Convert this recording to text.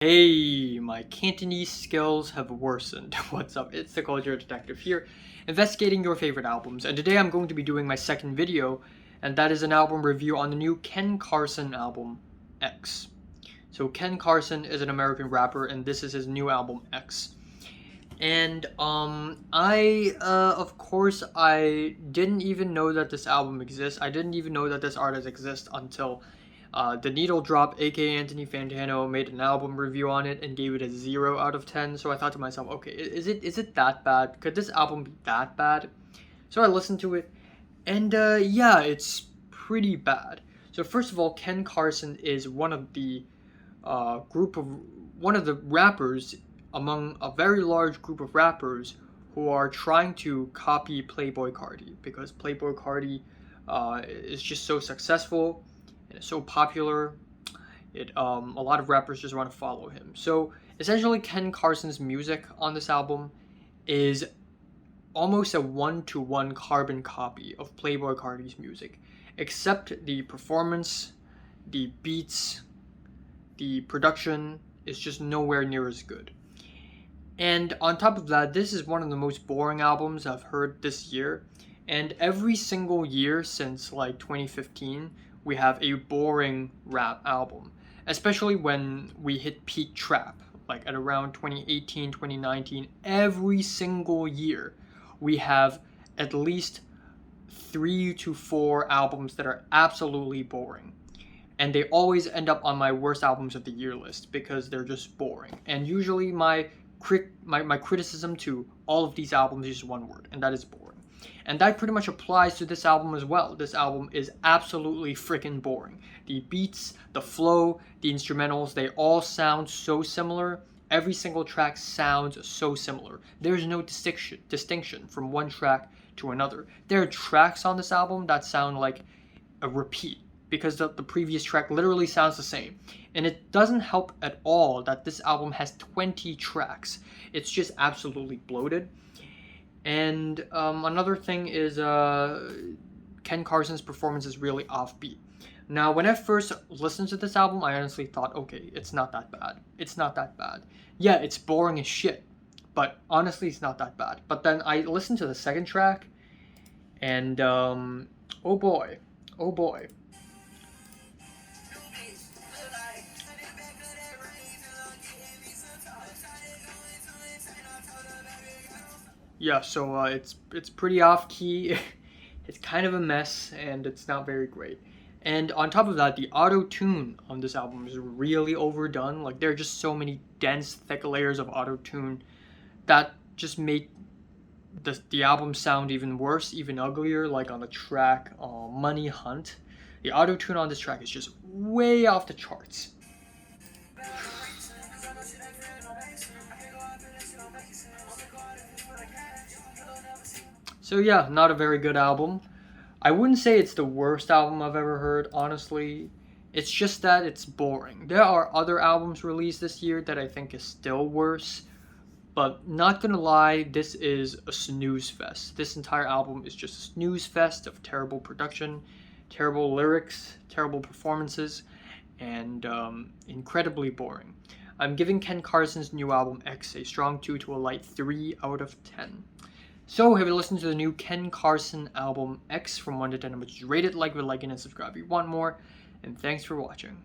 Hey, my Cantonese skills have worsened. What's up? It's the Culture Detective here, investigating your favorite albums, and today I'm going to be doing my second video, and that is an album review on the new Ken Carson album, X. So Ken Carson is an American rapper, and this is his new album, X. And of course, I didn't even know that this album exists. I didn't even know that this artist exists until The Needle Drop, aka Anthony Fantano, made an album review on it and gave it a 0 out of 10. So I thought to myself, okay, is it that bad? Could this album be that bad? So I listened to it, and yeah, it's pretty bad. So first of all, Ken Carson is one of the rappers among a very large group of rappers who are trying to copy Playboi Carti, because Playboi Carti is just so successful and it's so popular. A lot of rappers just want to follow him. So essentially, Ken Carson's music on this album is almost a one-to-one carbon copy of Playboi Carti's music, except the performance, the beats, the production is just nowhere near as good. And on top of that, this is one of the most boring albums I've heard this year. And every single year since like 2015, we have a boring rap album, especially when we hit peak trap, like at around 2018, 2019. Every single year, we have at least 3 to 4 albums that are absolutely boring. And they always end up on my worst albums of the year list because they're just boring. And usually my criticism to all of these albums is one word, and that is boring. And that pretty much applies to this album as well. This album is absolutely freaking boring. The beats, the flow, the instrumentals, they all sound so similar. Every single track sounds so similar. There's no distinction from one track to another. There are tracks on this album that sound like a repeat, because the previous track literally sounds the same. And it doesn't help at all that this album has 20 tracks. It's just absolutely bloated. And another thing is Ken Carson's performance is really offbeat. Now, when I first listened to this album, I honestly thought, okay, it's not that bad. It's not that bad. Yeah, it's boring as shit, but honestly, it's not that bad. But then I listened to the second track, and oh boy, oh boy. Yeah, so it's pretty off key. It's kind of a mess, and it's not very great. And on top of that, the auto tune on this album is really overdone. Like, there are just so many dense, thick layers of auto tune that just make the album sound even worse, even uglier. Like on the track Money Hunt, the auto tune on this track is just way off the charts. So yeah, not a very good album. I wouldn't say it's the worst album I've ever heard, honestly. It's just that it's boring. There are other albums released this year that I think is still worse, but not gonna lie, this is a snooze fest. This entire album is just a snooze fest of terrible production, terrible lyrics, terrible performances, and incredibly boring. I'm giving Ken Carson's new album X a strong 2 to a light 3 out of 10. So, have you listened to the new Ken Carson album X from 1 to 10, which is rated, like, and subscribe if you want more, and thanks for watching.